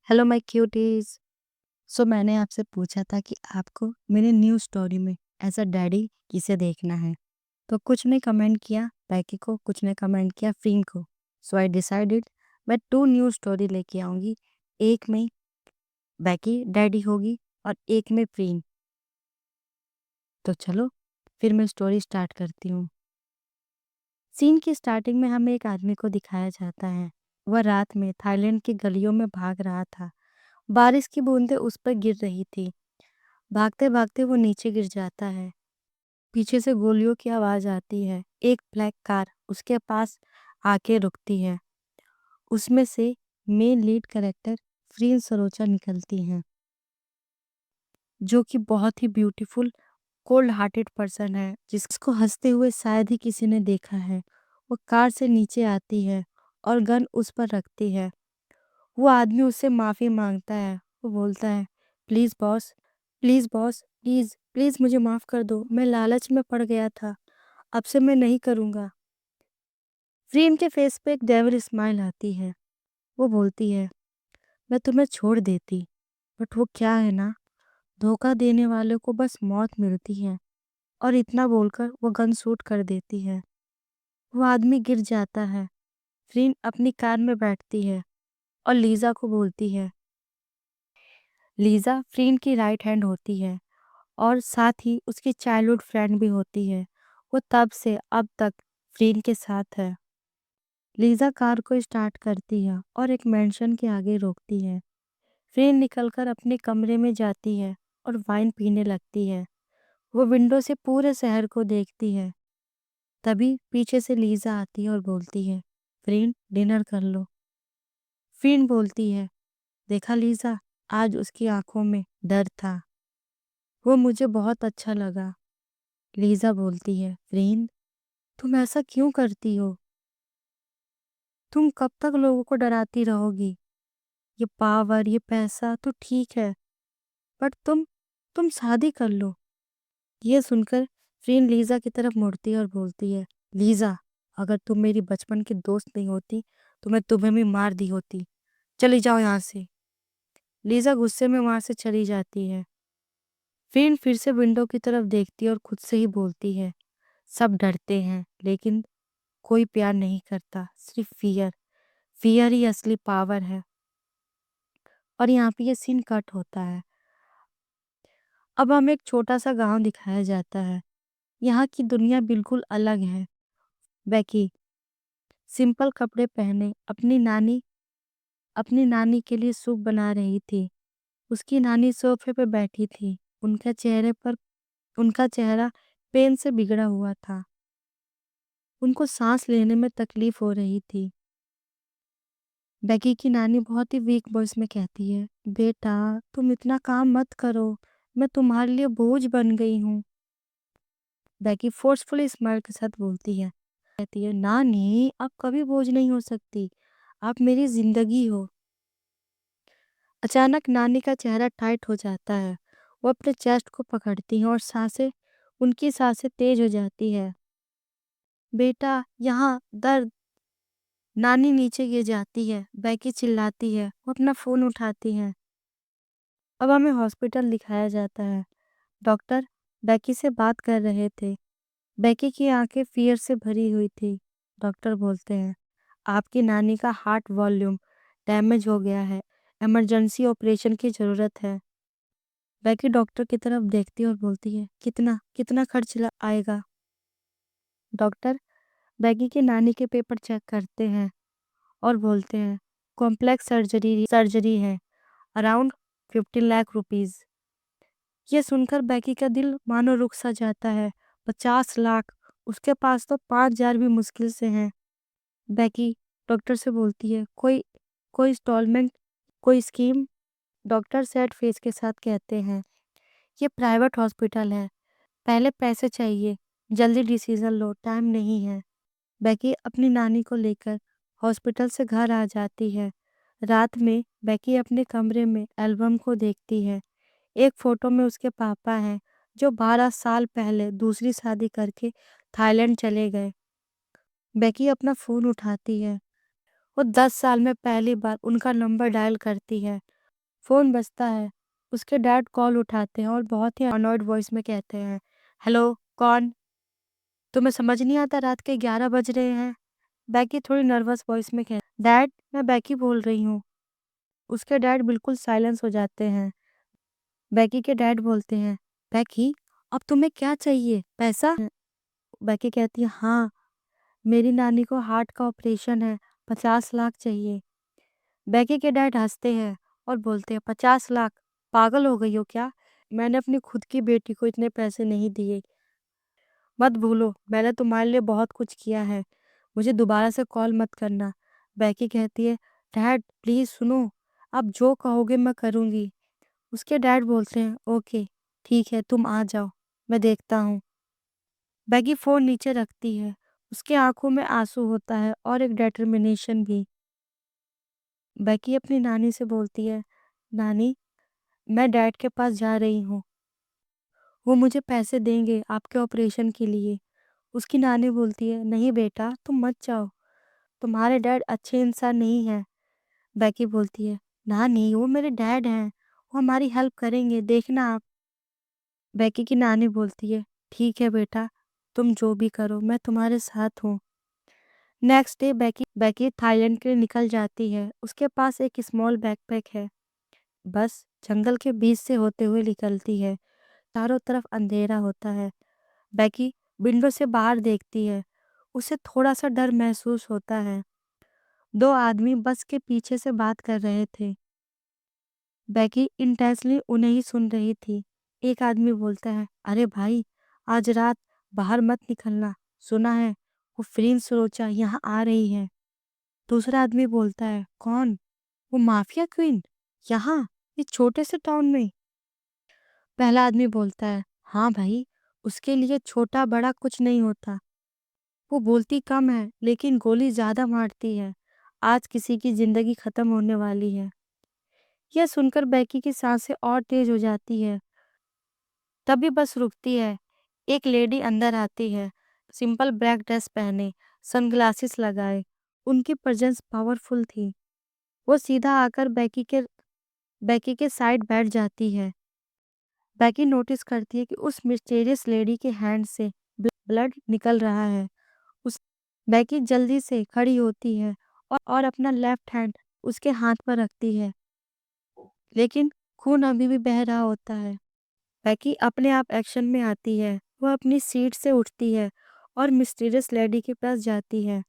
Hello my cuties. सो मैंने आपसे पूछा था कि आपको मेरी न्यू स्टोरी में एज अ डैडी किसे देखना है। तो कुछ ने कमेंट किया बैकी को, कुछ ने कमेंट किया फ्रीन को। सो आई डिसाइडेड मैं 2 न्यू स्टोरी लेके आऊँगी। एक में बैकी डैडी होगी और एक में फ्रीन। तो चलो फिर मैं स्टोरी स्टार्ट करती हूँ। सीन की स्टार्टिंग में हमें एक आदमी को दिखाया जाता है। वह रात में थाईलैंड की गलियों में भाग रहा था। बारिश की बूंदें उस पर गिर रही थी। भागते भागते वो नीचे गिर जाता है। पीछे से गोलियों की आवाज आती है। एक ब्लैक कार उसके पास आके रुकती है। उसमें से मेन लीड कैरेक्टर फ्रीन सरोचा निकलती हैं, जो कि बहुत ही ब्यूटीफुल कोल्ड हार्टेड पर्सन है, जिसको हंसते हुए शायद ही किसी ने देखा है। वो कार से नीचे आती है और गन उस पर रखती है। वो आदमी उससे माफ़ी मांगता है। वो बोलता है, please boss, please boss, please please मुझे माफ़ कर दो, मैं लालच में पड़ गया था, अब से मैं नहीं करूँगा। फ्रीन के फेस पे एक डेविल स्माइल आती है। वो बोलती है, मैं तुम्हें छोड़ देती, बट वो क्या है ना, धोखा देने वाले को बस मौत मिलती है। और इतना बोलकर वो गन शूट कर देती है। वो आदमी गिर जाता है। फ्रीन अपनी कार में बैठती है और लीजा को बोलती है। लीजा फ्रीन की राइट हैंड होती है और साथ ही उसकी चाइल्डहुड फ्रेंड भी होती है। वो तब से अब तक फ्रीन के साथ है। लीजा कार को स्टार्ट करती है और एक मेंशन के आगे रोकती है। फ्रीन निकलकर अपने कमरे में जाती है और वाइन पीने लगती है। वो विंडो से पूरे शहर को देखती है। तभी पीछे से लीजा आती है और बोलती है, फ्रीन डिनर कर लो। फ्रीन बोलती है, देखा लीजा, आज उसकी आंखों में डर था, वो मुझे बहुत अच्छा लगा। लीजा बोलती है, फ्रीन तुम ऐसा क्यों करती हो? तुम कब तक लोगों को डराती रहोगी? ये पावर, ये पैसा तो ठीक है, बट तुम शादी कर लो। ये सुनकर फ्रीन लीजा की तरफ मुड़ती है और बोलती है, लीजा अगर तुम मेरी बचपन की दोस्त नहीं होती तो मैं तुम्हें भी मार दी होती। चली जाओ यहाँ से। लीजा गुस्से में वहां से चली जाती है। फ्रीन फिर से विंडो की तरफ देखती है और खुद से ही बोलती है, सब डरते हैं लेकिन कोई प्यार नहीं करता, सिर्फ फियर। फियर ही असली पावर है। और यहाँ पे ये सीन कट होता है। अब हमें एक छोटा सा गांव दिखाया जाता है। यहाँ की दुनिया बिल्कुल अलग है। बैकी सिंपल कपड़े पहने अपनी नानी के लिए सूप बना रही थी। उसकी नानी सोफे पर बैठी थी। उनका चेहरा पेन से बिगड़ा हुआ था। उनको सांस लेने में तकलीफ हो रही थी। बैकी की नानी बहुत ही वीक वॉइस में कहती है, बेटा तुम इतना काम मत करो, मैं तुम्हारे लिए बोझ बन गई हूँ। बैकी फोर्सफुली स्माइल के साथ बोलती है, कहती है, नानी आप कभी बोझ नहीं हो सकती, आप मेरी जिंदगी हो। अचानक नानी का चेहरा टाइट हो जाता है। वो अपने चेस्ट को पकड़ती हैं और उनकी सांसें तेज हो जाती है। बेटा यहाँ दर्द। नानी नीचे गिर जाती है। बैकी चिल्लाती है। वो अपना फोन उठाती है। अब हमें हॉस्पिटल दिखाया जाता है। डॉक्टर बैकी से बात कर रहे थे। बैकी की आंखें फियर से भरी हुई थी। डॉक्टर बोलते हैं, आपकी नानी का हार्ट वॉल्यूम डैमेज हो गया है, इमरजेंसी ऑपरेशन की ज़रूरत है। बैकी डॉक्टर की तरफ देखती है और बोलती है, कितना कितना आएगा? डॉक्टर बैकी की नानी के पेपर चेक करते हैं और बोलते हैं, कॉम्प्लेक्स सर्जरी है, अराउंड 15 लाख रुपीज़। ये सुनकर बैकी का दिल मानो रुक सा जाता है। 50 लाख, उसके पास तो 5,000 भी मुश्किल से हैं। बैकी डॉक्टर से बोलती है, कोई कोई इंस्टॉलमेंट, कोई स्कीम? डॉक्टर सैड फेस के साथ कहते हैं, ये प्राइवेट हॉस्पिटल है, पहले पैसे चाहिए, जल्दी डिसीजन लो, टाइम नहीं है। बैकी अपनी नानी को लेकर हॉस्पिटल से घर आ जाती है। रात में बैकी अपने कमरे में एल्बम को देखती है। एक फोटो में उसके पापा हैं, जो 12 साल पहले दूसरी शादी करके थाईलैंड चले गए। बैकी अपना फ़ोन उठाती है। वो 10 साल में पहली बार उनका नंबर डायल करती है। फ़ोन बजता है। उसके डैड कॉल उठाते हैं और बहुत ही अनॉयड वॉइस में कहते हैं, "हेलो, कौन? तुम्हें समझ नहीं आता रात के 11 बज रहे हैं?" बेकी थोड़ी नर्वस वॉइस में "डैड, मैं बेकी बोल रही हूँ।" उसके डैड बिल्कुल साइलेंस हो जाते हैं। बेकी के डैड बोलते हैं, "बेकी, अब तुम्हें क्या चाहिए? पैसा?" बेकी कहती है, "हाँ, मेरी नानी को हार्ट का ऑपरेशन है, 50 लाख चाहिए।" बेकी के डैड हंसते हैं और बोलते हैं, 50 लाख? पागल हो गई हो क्या? मैंने अपनी खुद की बेटी को इतने पैसे नहीं दिए। मत भूलो, मैंने तुम्हारे लिए बहुत कुछ किया है। मुझे दोबारा से कॉल मत करना। बेकी कहती है, डैड प्लीज़ सुनो, आप जो कहोगे मैं करूँगी। उसके डैड बोलते हैं, ओके, ठीक है, तुम आ जाओ, मैं देखता हूँ। बेकी फ़ोन नीचे रखती है। उसकी आंखों में आंसू होता है और एक डिटर्मिनेशन भी। बेकी अपनी नानी से बोलती है, नानी, मैं डैड के पास जा रही हूँ। वो मुझे पैसे देंगे आपके ऑपरेशन के लिए। उसकी नानी बोलती है, नहीं बेटा, तुम मत जाओ। तुम्हारे डैड अच्छे इंसान नहीं हैं। बेकी बोलती है, नानी, वो मेरे डैड हैं। वो हमारी हेल्प करेंगे, देखना आप। बेकी की नानी बोलती है, ठीक है बेटा, तुम जो भी करो, मैं तुम्हारे साथ हूँ। नेक्स्ट डे बेकी थाईलैंड के लिए निकल जाती है। उसके पास एक स्मॉल बैकपैक है। बस जंगल के बीच से होते हुए निकलती है। चारों तरफ अंधेरा होता है। बेकी विंडो से बाहर देखती है। उसे थोड़ा सा डर महसूस होता है। दो आदमी बस के पीछे से बात कर रहे थे। बेकी इंटेंसली उन्हें ही सुन रही थी। एक आदमी बोलता है, अरे भाई, आज रात बाहर मत निकलना। सुना है वो फ्रीन सरोचा यहाँ आ रही है। दूसरा आदमी बोलता है, कौन? वो माफिया क्वीन? यहाँ, इस छोटे से टाउन में? पहला आदमी बोलता है, हाँ भाई, उसके लिए छोटा बड़ा कुछ नहीं होता। वो बोलती कम है लेकिन गोली ज्यादा मारती है। आज किसी की जिंदगी खत्म होने वाली है। यह सुनकर बेकी की सांसें और तेज हो जाती है। तभी बस रुकती है। एक लेडी अंदर आती है, सिंपल ब्लैक ड्रेस पहने, सनग्लासेस लगाए। उनकी प्रेजेंस पावरफुल थी। वो सीधा आकर बेकी के साइड बैठ जाती है। बेकी नोटिस करती है कि उस मिस्टीरियस लेडी के हैंड से ब्लड निकल रहा है। उस बेकी जल्दी से खड़ी होती है और अपना लेफ्ट हैंड उसके हाथ पर रखती है, लेकिन खून अभी भी बह रहा होता है। बेकी अपने आप एक्शन में आती है। वह अपनी सीट से उठती है और मिस्टीरियस लेडी के पास जाती है।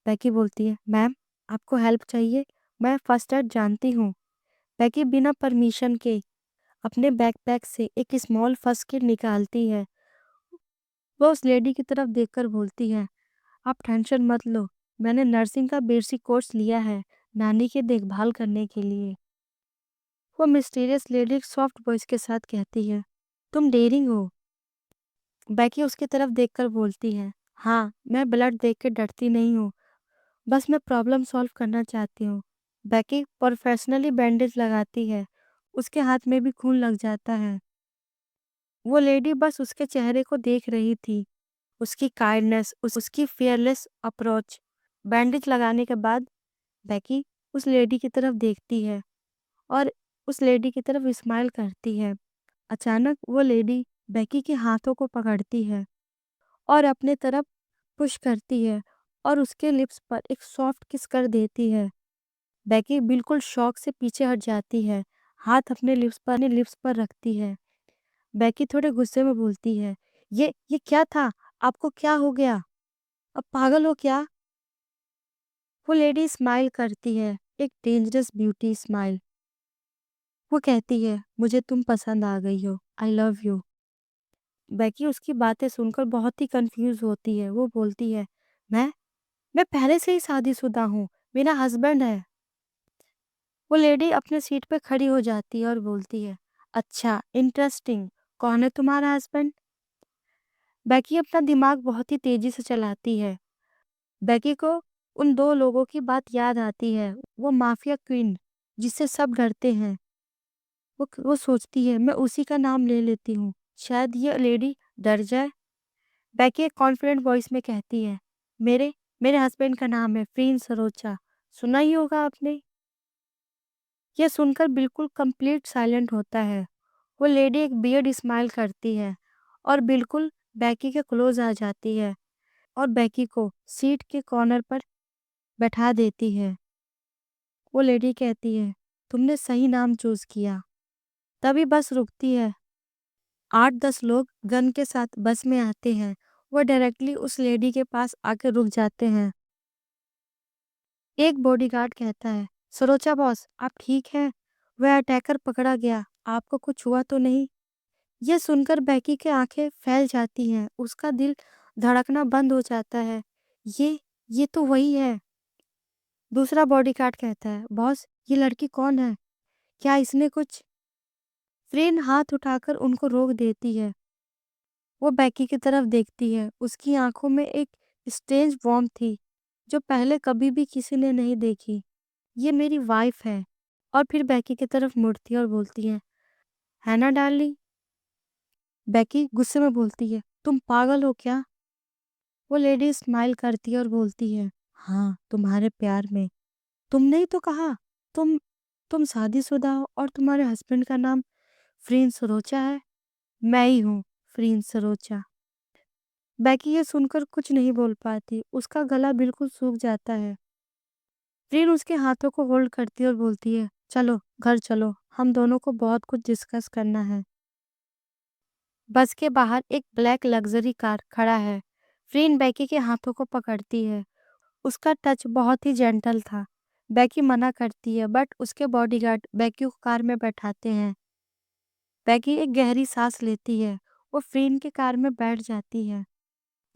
बेकी बोलती है, मैम, आपको हेल्प चाहिए? मैं फर्स्ट एड जानती हूँ। बेकी बिना परमिशन के अपने बैकपैक से एक स्मॉल फर्स्ट किट निकालती है। वह उस लेडी की तरफ देखकर बोलती है, आप टेंशन मत लो, मैंने नर्सिंग का बेसिक कोर्स लिया है नानी की देखभाल करने के लिए। वो मिस्टीरियस लेडी एक सॉफ्ट वॉइस के साथ कहती है, तुम डेयरिंग हो। बेकी उसकी तरफ देखकर बोलती है, हाँ, मैं ब्लड देख के डरती नहीं हूँ, बस मैं प्रॉब्लम सॉल्व करना चाहती हूँ। बेकी प्रोफेशनली बैंडेज लगाती है। उसके हाथ में भी खून लग जाता है। वो लेडी बस उसके चेहरे को देख रही थी, उसकी काइंडनेस, उसकी फियरलेस अप्रोच। बैंडेज लगाने के बाद बेकी उस लेडी की तरफ देखती है और उस लेडी की तरफ स्माइल करती है। अचानक वो लेडी बेकी के हाथों को पकड़ती है और अपने तरफ पुश करती है और उसके लिप्स पर एक सॉफ्ट किस कर देती है। बेकी बिल्कुल शॉक से पीछे हट जाती है, हाथ अपने लिप्स पर रखती है। बेकी थोड़े गुस्से में बोलती है, ये क्या था? आपको क्या हो गया? अब पागल हो क्या? वो लेडी स्माइल करती है, एक डेंजरस ब्यूटी स्माइल। वो कहती है, मुझे तुम पसंद आ गई हो, आई लव यू। बेकी उसकी बातें सुनकर बहुत ही कंफ्यूज होती है। वो बोलती है, मैं मैं पहले से ही शादीशुदा हूँ, मेरा हस्बैंड है। वो लेडी अपने सीट पे खड़ी हो जाती है और बोलती है, अच्छा, इंटरेस्टिंग, कौन है तुम्हारा हस्बैंड? बेकी अपना दिमाग बहुत ही तेजी से चलाती है। बेकी को उन दो लोगों की बात याद आती है, वो माफिया क्वीन जिससे सब डरते हैं। वो सोचती है, मैं उसी का नाम ले लेती हूँ, शायद ये लेडी डर जाए। बेकी एक कॉन्फिडेंट वॉइस में कहती है, मेरे मेरे हस्बैंड का नाम है फ्रीन सरोचा, सुना ही होगा आपने। ये सुनकर बिल्कुल कंप्लीट साइलेंट होता है। वो लेडी एक बियर्ड स्माइल करती है और बिल्कुल बैकी के क्लोज आ जाती है और बैकी को सीट के कॉर्नर पर बैठा देती है। वो लेडी कहती है, तुमने सही नाम चूज किया। तभी बस रुकती है। 8-10 लोग गन के साथ बस में आते हैं। वो डायरेक्टली उस लेडी के पास आके रुक जाते हैं। एक बॉडीगार्ड कहता है, सरोचा बॉस आप ठीक हैं? वह अटैकर पकड़ा गया, आपको कुछ हुआ तो नहीं? यह सुनकर बैकी की आंखें फैल जाती हैं। उसका दिल धड़कना बंद हो जाता है। ये तो वही है। दूसरा बॉडीगार्ड कहता है, बॉस ये लड़की कौन है? क्या इसने कुछ? फ्रेन हाथ उठाकर उनको रोक देती है। वो बैकी की तरफ देखती है। उसकी आंखों में एक स्ट्रेंज वार्मथ थी जो पहले कभी भी किसी ने नहीं देखी। ये मेरी वाइफ है। और फिर बैकी की तरफ मुड़ती है और बोलती है ना डार्लिंग? बैकी गुस्से में बोलती है, तुम पागल हो क्या? वो लेडी स्माइल करती है और बोलती है, हाँ तुम्हारे प्यार में। तुमने ही तो कहा तुम तुम शादीशुदा हो और तुम्हारे हस्बैंड का नाम फ्रीन सरोचा है। मैं ही हूँ फ्रीन सरोचा। बैकी ये सुनकर कुछ नहीं बोल पाती। उसका गला बिल्कुल सूख जाता है। फ्रीन उसके हाथों को होल्ड करती है और बोलती है, चलो घर चलो, हम दोनों को बहुत कुछ डिस्कस करना है। बस के बाहर एक ब्लैक लग्जरी कार खड़ा है। फ्रीन बैकी के हाथों को पकड़ती है। उसका टच बहुत ही जेंटल था। बैकी मना करती है बट उसके बॉडीगार्ड बैकी को कार में बैठाते हैं। बैकी एक गहरी सांस लेती है। वो फ्रीन के कार में बैठ जाती है।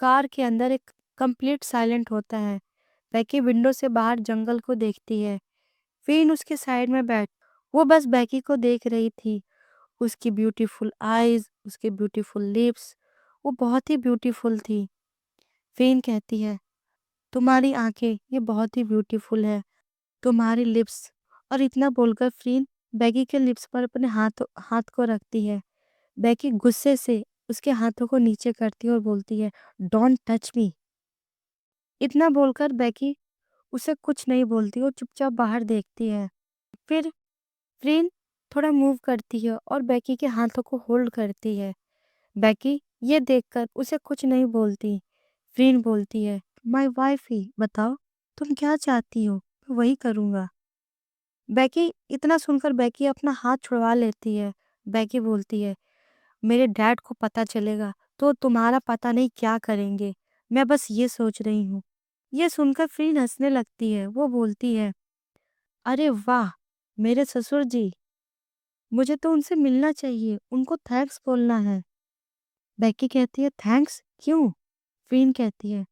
कार के अंदर एक कंप्लीट साइलेंट होता है। बैकी विंडो से बाहर जंगल को देखती है। फ्रीन उसके साइड में बैठ वो बस बैकी को देख रही थी। उसकी ब्यूटीफुल आईज, उसके ब्यूटीफुल लिप्स, वो बहुत ही ब्यूटीफुल थी। फ्रीन कहती है, तुम्हारी आंखें ये बहुत ही ब्यूटीफुल है, तुम्हारी लिप्स। और इतना बोलकर फ्रीन बैकी के लिप्स पर अपने हाथ को रखती है। बैकी गुस्से से उसके हाथों को नीचे करती है और बोलती है, डोंट टच मी। इतना बोलकर बैकी उसे कुछ नहीं बोलती और चुपचाप बाहर देखती है। फिर फ्रीन थोड़ा मूव करती है और बैकी के हाथों को होल्ड करती है। बैकी ये देखकर उसे कुछ नहीं बोलती। फ्रीन बोलती है, माय वाइफ ही, बताओ तुम क्या चाहती हो, मैं वही करूँगा। बैकी इतना सुनकर बैकी अपना हाथ छुड़वा लेती है। बैकी बोलती है, मेरे डैड को पता चलेगा तो तुम्हारा पता नहीं क्या करेंगे। मैं बस ये सोच रही हूँ। ये सुनकर फ्रीन हंसने लगती है। वो बोलती है, अरे वाह मेरे ससुर जी, मुझे तो उनसे मिलना चाहिए, उनको थैंक्स बोलना है। बैकी कहती है, थैंक्स क्यों? फ्रीन कहती है,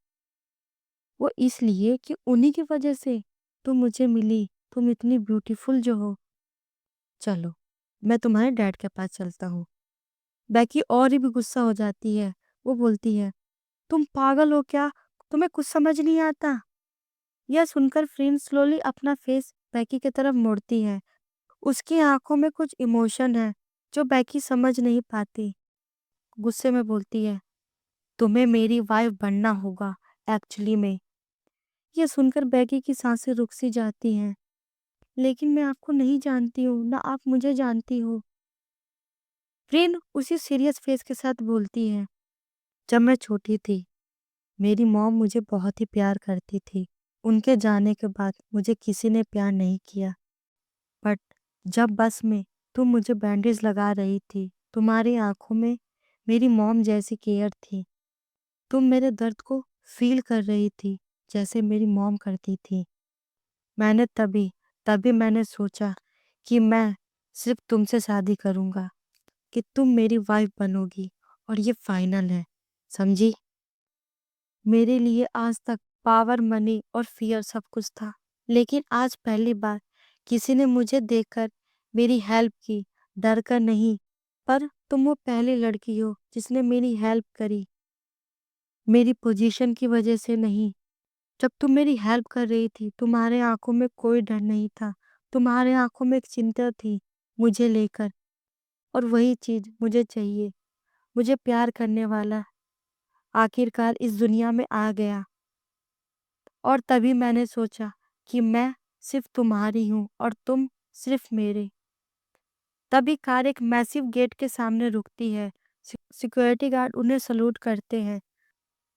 वो इसलिए कि उन्हीं की वजह से तुम मुझे मिली, तुम इतनी ब्यूटीफुल जो हो। चलो मैं तुम्हारे डैड के पास चलता हूँ। बैकी और भी गुस्सा हो जाती है। वो बोलती है, तुम पागल हो क्या? तुम्हें कुछ समझ नहीं आता? यह सुनकर फ्रीन स्लोली अपना फेस बैकी की तरफ मोड़ती है। उसकी आंखों में कुछ इमोशन है जो बैकी समझ नहीं पाती। गुस्से में बोलती है, तुम्हें मेरी वाइफ बनना होगा एक्चुअली में। यह सुनकर बैकी की सांसें रुक सी जाती हैं। लेकिन मैं आपको नहीं जानती हूँ, ना आप मुझे जानती हो। फ्रीन उसी सीरियस फेस के साथ बोलती है, जब मैं छोटी थी मेरी मॉम मुझे बहुत ही प्यार करती थी। उनके जाने के बाद मुझे किसी ने प्यार नहीं किया। बट जब बस में तुम मुझे बैंडेज लगा रही थी, तुम्हारी आंखों में मेरी मॉम जैसी केयर थी। तुम मेरे दर्द को फील कर रही थी जैसे मेरी मॉम करती थी। मैंने तभी तभी मैंने सोचा कि मैं सिर्फ तुमसे शादी करूँगा, कि तुम मेरी वाइफ बनोगी और ये फाइनल है, समझी? मेरे लिए आज तक पावर, मनी और फियर सब कुछ था। लेकिन आज पहली बार किसी ने मुझे देखकर मेरी हेल्प की, डर कर नहीं। पर तुम वो पहली लड़की हो जिसने मेरी हेल्प करी, मेरी पोजीशन की वजह से नहीं। जब तुम मेरी हेल्प कर रही थी, तुम्हारे आंखों में कोई डर नहीं था। तुम्हारे आंखों में एक चिंता थी मुझे लेकर, और वही चीज मुझे चाहिए। मुझे प्यार करने वाला आखिरकार इस दुनिया में आ गया। और तभी मैंने सोचा कि मैं सिर्फ तुम्हारी हूँ और तुम सिर्फ मेरे। तभी कार एक मैसिव गेट के सामने रुकती है। सिक्योरिटी गार्ड उन्हें सलूट करते हैं।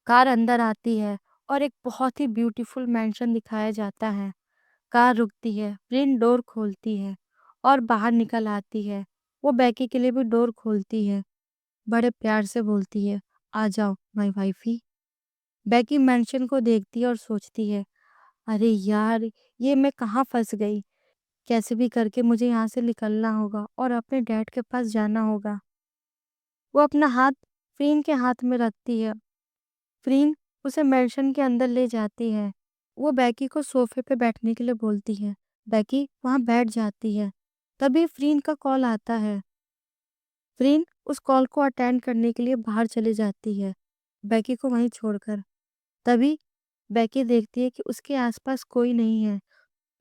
कार अंदर आती है और एक बहुत ही ब्यूटीफुल मैंशन दिखाया जाता है। कार रुकती है, फ्लिन डोर खोलती है और बाहर निकल आती है। वो बैकी के लिए भी डोर खोलती है, बड़े प्यार से बोलती है, आ जाओ माय वाइफी। बैकी मैंशन को देखती है और सोचती है, अरे यार, ये मैं कहाँ फंस गई। कैसे भी करके मुझे यहाँ से निकलना होगा और अपने डैड के पास जाना होगा। वो अपना हाथ फ्रीन के हाथ में रखती है। फ्रीन उसे मैंशन के अंदर ले जाती है। वो बैकी को सोफे पे बैठने के लिए बोलती है। बैकी वहाँ बैठ जाती है। तभी फ्रीन का कॉल आता है। फ्रीन उस कॉल को अटेंड करने के लिए बाहर चली जाती है, बैकी को वहीं छोड़कर। तभी बैकी देखती है कि उसके आसपास कोई नहीं है।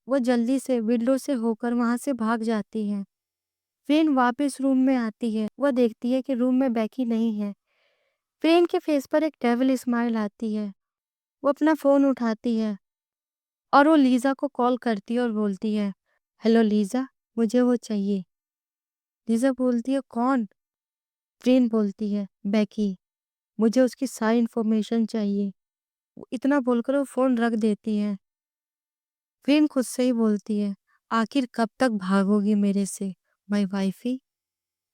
वो जल्दी से विंडो से होकर वहां से भाग जाती है। फ्रेन वापस रूम में आती है। वह देखती है कि रूम में बैकी नहीं है। फ्रेन के फेस पर एक डेविल स्माइल आती है। वो अपना फोन उठाती है और वो लीजा को कॉल करती है और बोलती है, हेलो लीजा, मुझे वो चाहिए। लीजा बोलती है, कौन? फ्रेन बोलती है, बैकी, मुझे उसकी सारी इंफॉर्मेशन चाहिए। वो इतना बोलकर वो फोन रख देती है। फ्रेन खुद से ही बोलती है, आखिर कब तक भागोगी मेरे से माय वाइफी।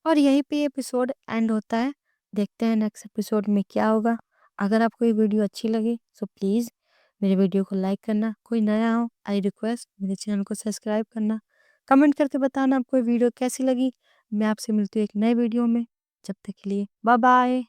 और यहीं पे एपिसोड एंड होता है। देखते हैं नेक्स्ट एपिसोड में क्या होगा। अगर आपको ये वीडियो अच्छी लगी सो प्लीज़ मेरे वीडियो को लाइक करना। कोई नया हो आई रिक्वेस्ट मेरे चैनल को सब्सक्राइब करना। कमेंट करके बताना आपको ये वीडियो कैसी लगी। मैं आपसे मिलती हूँ एक नए वीडियो में। जब तक के लिए बाय बाय।